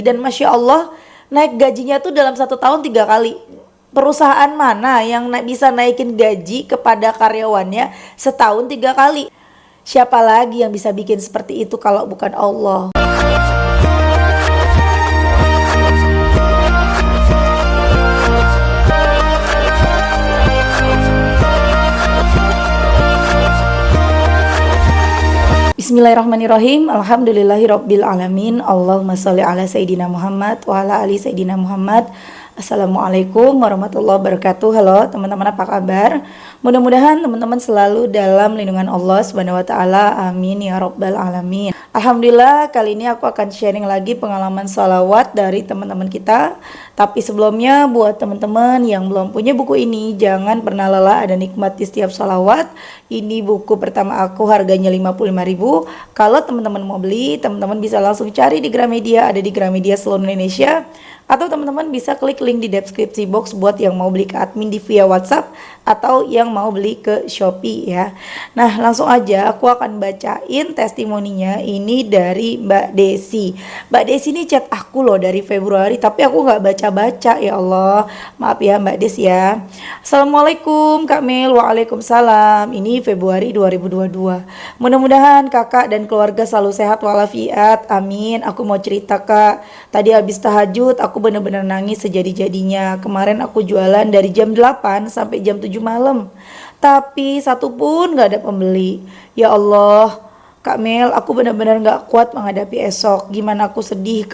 Dan Masya Allah, naik gajinya tuh dalam 1 tahun 3 kali. Perusahaan mana yang bisa naikin gaji kepada karyawannya setahun 3 kali? Siapa lagi yang bisa bikin seperti itu kalau bukan Allah? Bismillahirrahmanirrahim. Alhamdulillahirabbil alamin. Allahumma shalli ala sayidina Muhammad wa ala ali sayidina Muhammad. Assalamualaikum warahmatullahi wabarakatuh. Halo teman-teman, apa kabar? Mudah-mudahan teman-teman selalu dalam lindungan Allah Subhanahu wa taala. Amin ya rabbal alamin. Alhamdulillah, kali ini aku akan sharing lagi pengalaman sholawat dari teman-teman kita. Tapi sebelumnya, buat teman-teman yang belum punya buku ini, jangan pernah lelah ada nikmat di setiap sholawat. Ini buku pertama aku, harganya 55.000. Kalau teman-teman mau beli, teman-teman bisa langsung cari di Gramedia, ada di Gramedia seluruh Indonesia. Atau teman-teman bisa klik link di deskripsi box buat yang mau beli ke admin di via WhatsApp atau yang mau beli ke Shopee ya. Nah, langsung aja aku akan bacain testimoninya ini dari Mbak Desi. Mbak Desi ini chat aku loh dari Februari, tapi aku nggak baca-baca, ya Allah. Maaf ya Mbak Desi ya. Assalamualaikum Kak Mel. Waalaikumsalam. Ini Februari 2022. Mudah-mudahan kakak dan keluarga selalu sehat walafiat. Amin. Aku mau cerita Kak. Tadi habis tahajud aku benar-benar nangis sejadi-jadinya. Kemarin aku jualan dari jam 8 sampai jam 7 malam. Tapi satu pun gak ada pembeli. Ya Allah, Kak Mel, aku benar-benar gak kuat menghadapi esok. Gimana aku sedih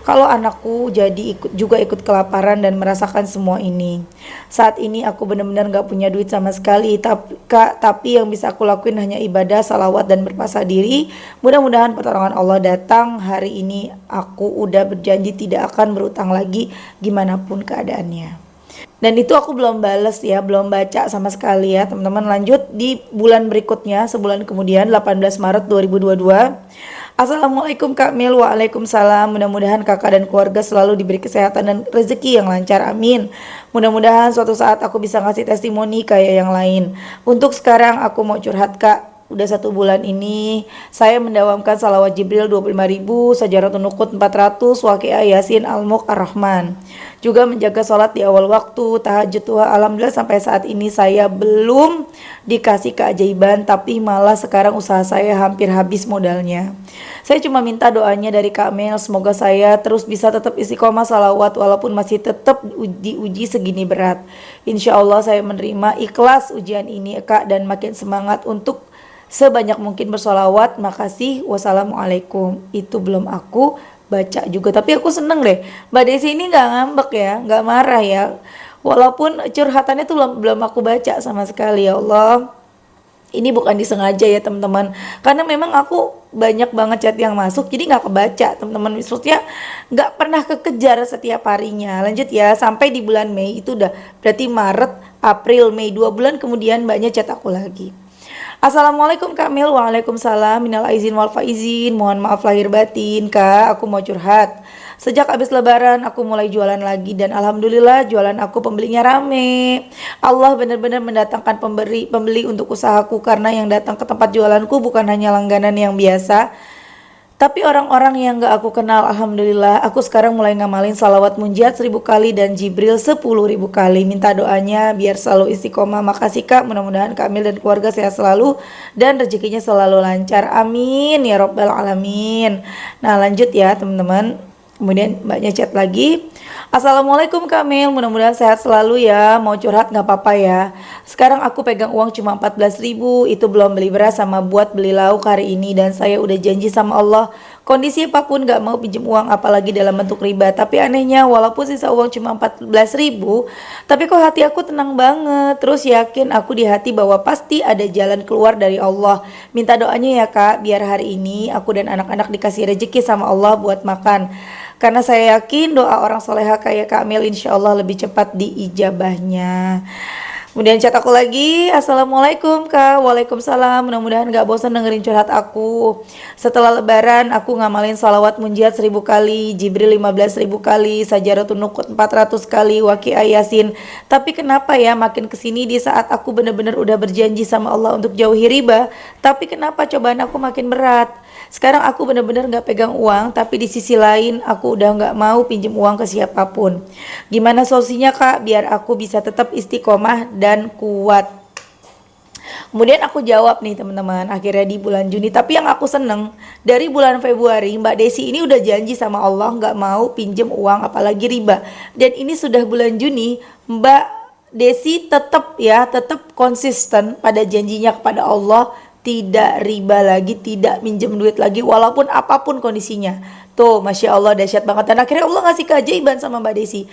kalau anakku jadi ikut kelaparan dan merasakan semua ini. Saat ini aku benar-benar gak punya duit sama sekali. Tapi yang bisa aku lakuin hanya ibadah, salawat, dan berpasrah diri. Mudah-mudahan pertolongan Allah datang. Hari ini aku udah berjanji tidak akan berutang lagi gimana pun keadaannya. Dan itu aku belum bales ya, belum baca sama sekali ya teman-teman. Lanjut di bulan berikutnya, sebulan kemudian 18 Maret 2022. Assalamualaikum Kak Mil. Waalaikumsalam. Mudah-mudahan kakak dan keluarga selalu diberi kesehatan dan rezeki yang lancar, amin. Mudah-mudahan suatu saat aku bisa ngasih testimoni kayak yang lain. Untuk sekarang aku mau curhat Kak. Udah 1 bulan ini saya mendawamkan salawat Jibril 25.000, Sajaratun Nukut 400, Waqiah Yasin Al-Mulk Ar-Rahman. Juga menjaga sholat di awal waktu, tahajud duha. Alhamdulillah sampai saat ini saya belum dikasih keajaiban, tapi malah sekarang usaha saya hampir habis modalnya. Saya cuma minta doanya dari Kak Mel, semoga saya terus bisa tetap istiqomah salawat walaupun masih tetap diuji segini berat. Insya Allah saya menerima ikhlas ujian ini Kak, dan makin semangat untuk sebanyak mungkin bersolawat. Makasih. Wassalamualaikum. Itu belum aku baca juga, tapi aku seneng deh Mbak Desi ini gak ngambek ya, gak marah ya, walaupun curhatannya tuh belum aku baca sama sekali. Ya Allah, ini bukan disengaja ya teman-teman, karena memang aku banyak banget chat yang masuk jadi gak kebaca teman-teman. Maksudnya gak pernah kekejar setiap harinya. Lanjut ya, sampai di bulan Mei, itu udah berarti Maret, April, Mei, 2 bulan kemudian mbaknya chat aku lagi. Assalamualaikum Kak Mil. Waalaikumsalam. Minal aizin wal faizin. Mohon maaf lahir batin Kak, aku mau curhat. Sejak habis lebaran aku mulai jualan lagi dan alhamdulillah jualan aku pembelinya rame. Allah benar-benar mendatangkan pembeli untuk usahaku, karena yang datang ke tempat jualanku bukan hanya langganan yang biasa, tapi orang-orang yang gak aku kenal. Alhamdulillah aku sekarang mulai ngamalin salawat munjiat 1000 kali dan Jibril 10.000 kali. Minta doanya biar selalu istiqomah. Makasih Kak, mudah-mudahan Kak Mil dan keluarga sehat selalu dan rezekinya selalu lancar, amin ya rabbal alamin. Nah lanjut ya teman-teman. Kemudian mbaknya chat lagi. Assalamualaikum Kak Mil, mudah-mudahan sehat selalu ya. Mau curhat gak apa-apa ya. Sekarang aku pegang uang cuma 14.000. Itu belum beli beras sama buat beli lauk hari ini. Dan saya udah janji sama Allah, kondisi apapun gak mau pinjam uang, apalagi dalam bentuk riba. Tapi anehnya walaupun sisa uang cuma 14.000, tapi kok hati aku tenang banget. Terus yakin aku di hati bahwa pasti ada jalan keluar dari Allah. Minta doanya ya Kak, biar hari ini aku dan anak-anak dikasih rezeki sama Allah buat makan. Karena saya yakin doa orang soleha kayak Kak Mel insya Allah lebih cepat diijabahnya. Kemudian chat aku lagi. Assalamualaikum Kak. Waalaikumsalam. Mudah-mudahan gak bosan dengerin curhat aku. Setelah lebaran aku ngamalin salawat munjiat 1000 kali, Jibril 15.000 kali, Sajaratun Nukut 400 kali, Waqiah Yasin. Tapi kenapa ya makin kesini di saat aku benar-benar udah berjanji sama Allah untuk jauhi riba, tapi kenapa cobaan aku makin berat? Sekarang aku bener-bener gak pegang uang, tapi di sisi lain aku udah gak mau pinjem uang ke siapapun. Gimana solusinya kak, biar aku bisa tetap istiqomah dan kuat? Kemudian aku jawab nih teman-teman, akhirnya di bulan Juni. Tapi yang aku seneng, dari bulan Februari Mbak Desi ini udah janji sama Allah nggak mau pinjem uang apalagi riba. Dan ini sudah bulan Juni, Mbak Desi tetap konsisten pada janjinya kepada Allah, tidak riba lagi, tidak minjem duit lagi walaupun apapun kondisinya. Tuh, Masya Allah dahsyat banget. Dan akhirnya Allah ngasih keajaiban sama Mbak Desi.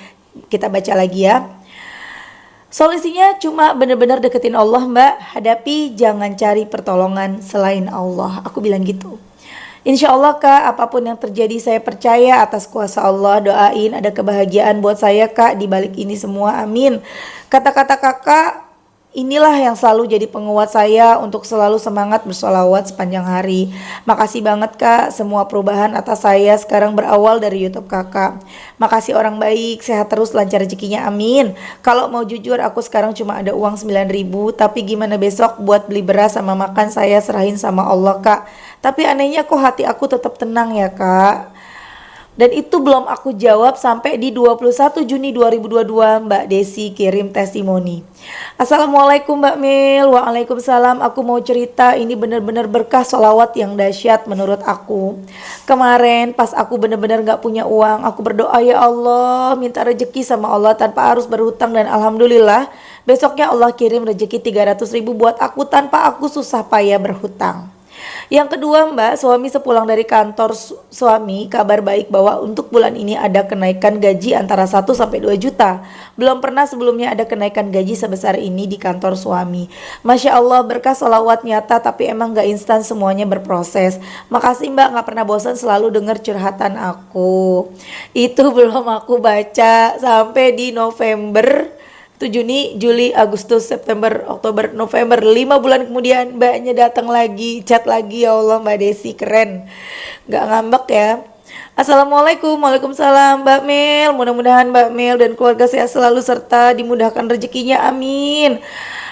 Kita baca lagi ya. Solusinya cuma bener-bener deketin Allah mbak, hadapi, jangan cari pertolongan selain Allah. Aku bilang gitu. Insya Allah kak, apapun yang terjadi saya percaya atas kuasa Allah. Doain ada kebahagiaan buat saya kak di balik ini semua, amin. Kata-kata kakak inilah yang selalu jadi penguat saya untuk selalu semangat bersolawat sepanjang hari. Makasih banget kak, semua perubahan atas saya sekarang berawal dari YouTube kakak. Makasih orang baik, sehat terus, lancar rezekinya, amin. Kalau mau jujur aku sekarang cuma ada uang 9.000, tapi gimana besok buat beli beras sama makan saya serahin sama Allah kak. Tapi anehnya kok hati aku tetap tenang ya kak. Dan itu belum aku jawab sampai di 21 Juni 2022 Mbak Desi kirim testimoni. Assalamualaikum Mbak Mil. Waalaikumsalam. Aku mau cerita, ini benar-benar berkah sholawat yang dahsyat menurut aku. Kemarin pas aku benar-benar gak punya uang, aku berdoa ya Allah minta rezeki sama Allah tanpa harus berhutang. Dan alhamdulillah besoknya Allah kirim rezeki 300.000 buat aku tanpa aku susah payah berhutang. Yang kedua mbak, suami sepulang dari kantor suami kabar baik bahwa untuk bulan ini ada kenaikan gaji antara 1 sampai 2 juta. Belum pernah sebelumnya ada kenaikan gaji sebesar ini di kantor suami. Masya Allah berkah sholawat nyata, tapi emang gak instan semuanya berproses. Makasih mbak, gak pernah bosan selalu dengar curhatan aku. Itu belum aku baca sampai di November. Itu Juni, Juli, Agustus, September, Oktober, November, 5 bulan kemudian mbaknya datang lagi, chat lagi. Ya Allah Mbak Desi keren, gak ngambek ya. Assalamualaikum. Waalaikumsalam Mbak Mel. Mudah-mudahan Mbak Mel dan keluarga sehat selalu serta dimudahkan rezekinya, amin.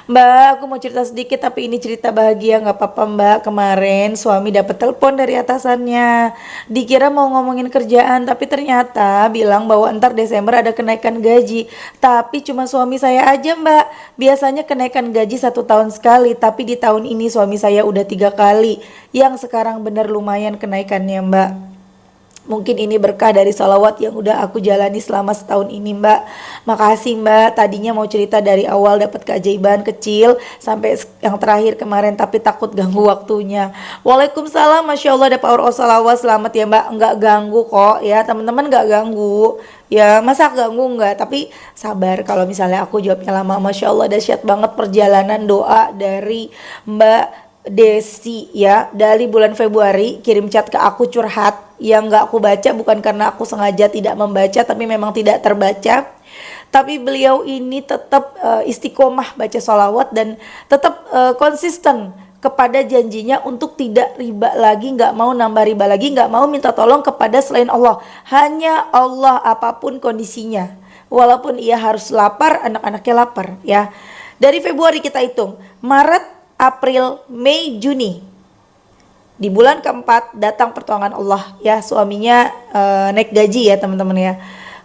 Mbak, aku mau cerita sedikit, tapi ini cerita bahagia, gak apa-apa mbak. Kemarin suami dapat telepon dari atasannya, dikira mau ngomongin kerjaan, tapi ternyata bilang bahwa ntar Desember ada kenaikan gaji. Tapi cuma suami saya aja mbak, biasanya kenaikan gaji 1 tahun sekali, tapi di tahun ini suami saya udah 3 kali, yang sekarang bener lumayan kenaikannya mbak. Mungkin ini berkah dari salawat yang udah aku jalani selama setahun ini mbak. Makasih mbak, tadinya mau cerita dari awal dapat keajaiban kecil sampai yang terakhir kemarin, tapi takut ganggu waktunya. Waalaikumsalam, Masya Allah ada power of salawat. Selamat ya mbak, enggak ganggu kok ya teman-teman, enggak ganggu ya, masa ganggu enggak, tapi sabar kalau misalnya aku jawabnya lama. Masya Allah dahsyat banget perjalanan doa dari Mbak Desi ya, dari bulan Februari kirim chat ke aku curhat yang gak aku baca, bukan karena aku sengaja tidak membaca, tapi memang tidak terbaca. Tapi beliau ini tetap istiqomah baca sholawat dan tetap konsisten kepada janjinya untuk tidak riba lagi, gak mau nambah riba lagi, gak mau minta tolong kepada selain Allah, hanya Allah apapun kondisinya. Walaupun ia harus lapar, anak-anaknya lapar ya. Dari Februari kita hitung, Maret, April, Mei, Juni. Di bulan keempat datang pertolongan Allah ya, suaminya naik gaji ya teman-teman ya.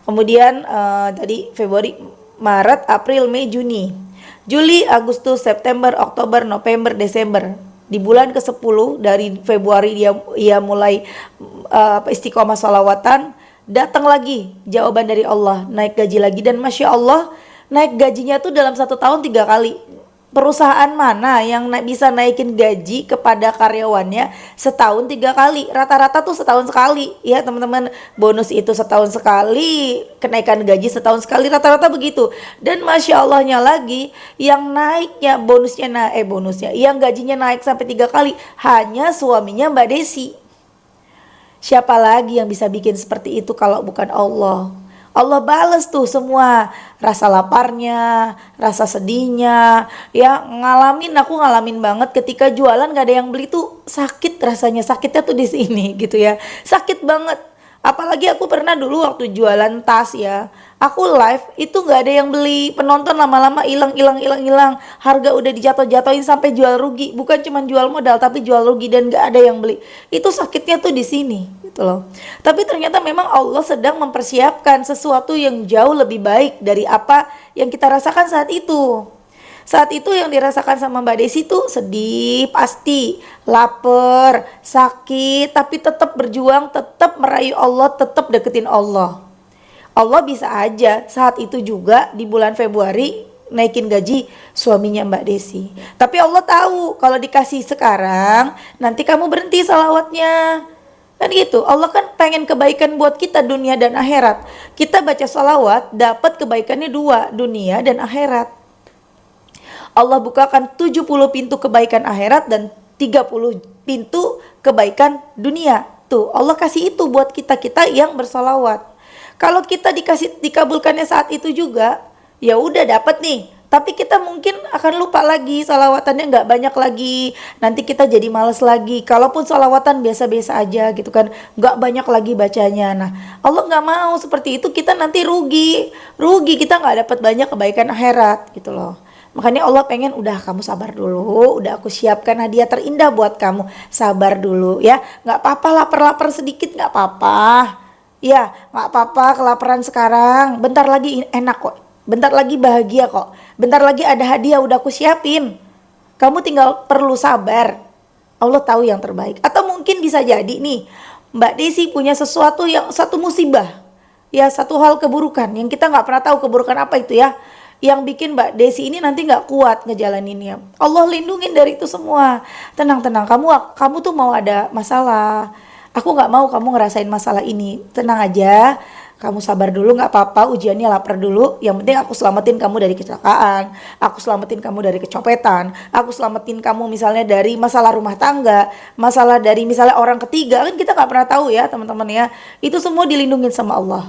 Kemudian tadi Februari, Maret, April, Mei, Juni, Juli, Agustus, September, Oktober, November, Desember. Di bulan ke-10 dari Februari ia mulai istiqomah sholawatan. Datang lagi jawaban dari Allah, naik gaji lagi. Dan Masya Allah naik gajinya tuh dalam 1 tahun 3 kali. Perusahaan mana yang bisa naikin gaji kepada karyawannya setahun 3 kali? Rata-rata tuh setahun sekali ya teman-teman. Bonus itu setahun sekali, kenaikan gaji setahun sekali, rata-rata begitu. Dan Masya Allahnya lagi, yang naiknya bonusnya yang gajinya naik sampai 3 kali hanya suaminya Mbak Desi. Siapa lagi yang bisa bikin seperti itu kalau bukan Allah? Allah balas tuh semua rasa laparnya, rasa sedihnya ya. Aku ngalamin banget ketika jualan gak ada yang beli tuh sakit rasanya. Sakitnya tuh di sini gitu ya, sakit banget. Apalagi aku pernah dulu waktu jualan tas ya, aku live itu nggak ada yang beli, penonton lama-lama hilang, harga udah dijatuh-jatuhin sampai jual rugi, bukan cuma jual modal tapi jual rugi dan nggak ada yang beli. Itu sakitnya tuh di sini gitu loh. Tapi ternyata memang Allah sedang mempersiapkan sesuatu yang jauh lebih baik dari apa yang kita rasakan saat itu. Saat itu yang dirasakan sama Mbak Desi tuh sedih pasti, lapar, sakit, tapi tetap berjuang, tetap merayu Allah, tetap deketin Allah. Allah bisa aja saat itu juga di bulan Februari naikin gaji suaminya Mbak Desi. Tapi Allah tahu kalau dikasih sekarang nanti kamu berhenti salawatnya. Kan gitu, Allah kan pengen kebaikan buat kita dunia dan akhirat. Kita baca salawat dapat kebaikannya dua, dunia dan akhirat. Allah bukakan 70 pintu kebaikan akhirat dan 30 pintu kebaikan dunia. Tuh, Allah kasih itu buat kita-kita yang bersolawat. Kalau kita dikabulkannya saat itu juga, ya udah dapat nih. Tapi kita mungkin akan lupa lagi, salawatannya nggak banyak lagi. Nanti kita jadi males lagi. Kalaupun salawatan biasa-biasa aja gitu kan, nggak banyak lagi bacanya. Nah, Allah nggak mau seperti itu, kita nanti rugi. Kita nggak dapat banyak kebaikan akhirat gitu loh. Makanya Allah pengen udah kamu sabar dulu, udah aku siapkan hadiah terindah buat kamu, sabar dulu ya. Nggak apa-apa lapar sedikit, nggak apa-apa ya, nggak apa-apa kelaparan sekarang, bentar lagi enak kok, bentar lagi bahagia kok, bentar lagi ada hadiah udah aku siapin, kamu tinggal perlu sabar. Allah tahu yang terbaik. Atau mungkin bisa jadi nih Mbak Desi punya sesuatu yang satu musibah ya, satu hal keburukan yang kita nggak pernah tahu keburukan apa itu ya, yang bikin Mbak Desi ini nanti nggak kuat ngejalaninnya. Allah lindungin dari itu semua. Tenang, kamu tuh mau ada masalah, aku nggak mau kamu ngerasain masalah ini. Tenang aja, kamu sabar dulu, nggak apa-apa, ujiannya lapar dulu. Yang penting aku selamatin kamu dari kecelakaan, aku selamatin kamu dari kecopetan, aku selamatin kamu misalnya dari masalah rumah tangga, masalah dari misalnya orang ketiga, kan kita nggak pernah tahu ya teman-teman ya. Itu semua dilindungin sama Allah.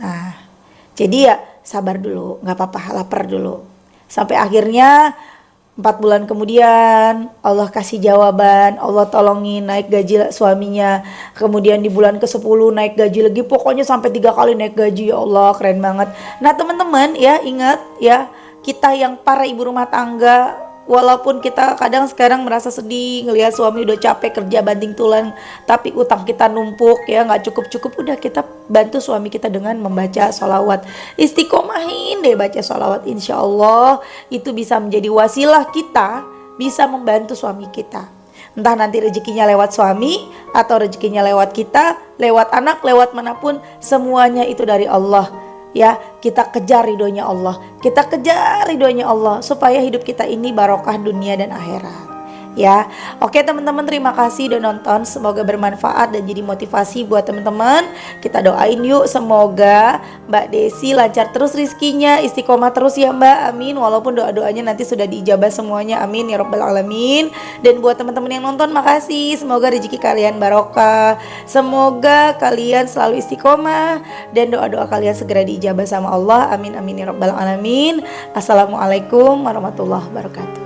Nah, jadi ya sabar dulu, nggak apa-apa, lapar dulu. Sampai akhirnya 4 bulan kemudian Allah kasih jawaban, Allah tolongin naik gaji suaminya. Kemudian di bulan ke-10 naik gaji lagi, pokoknya sampai 3 kali naik gaji. Ya Allah, keren banget. Nah teman-teman ya, ingat ya, kita yang para ibu rumah tangga, walaupun kita kadang sekarang merasa sedih ngelihat suami udah capek kerja banting tulang, tapi utang kita numpuk ya, nggak cukup, udah kita bantu suami kita dengan membaca sholawat. Istiqomahin deh baca sholawat, insya Allah itu bisa menjadi wasilah kita bisa membantu suami kita. Entah nanti rezekinya lewat suami atau rezekinya lewat kita, lewat anak, lewat manapun, semuanya itu dari Allah. Ya, kita kejar ridhonya Allah, supaya hidup kita ini barokah dunia dan akhirat. Ya, oke teman-teman, terima kasih udah nonton, semoga bermanfaat dan jadi motivasi buat teman-teman. Kita doain yuk, semoga Mbak Desi lancar terus rizkinya, istiqomah terus ya Mbak, amin. Walaupun doa-doanya nanti sudah diijabah semuanya, amin ya rabbal alamin. Dan buat teman-teman yang nonton, makasih, semoga rezeki kalian barokah, semoga kalian selalu istiqomah dan doa-doa kalian segera diijabah sama Allah, amin amin ya rabbal alamin. Assalamualaikum warahmatullahi wabarakatuh.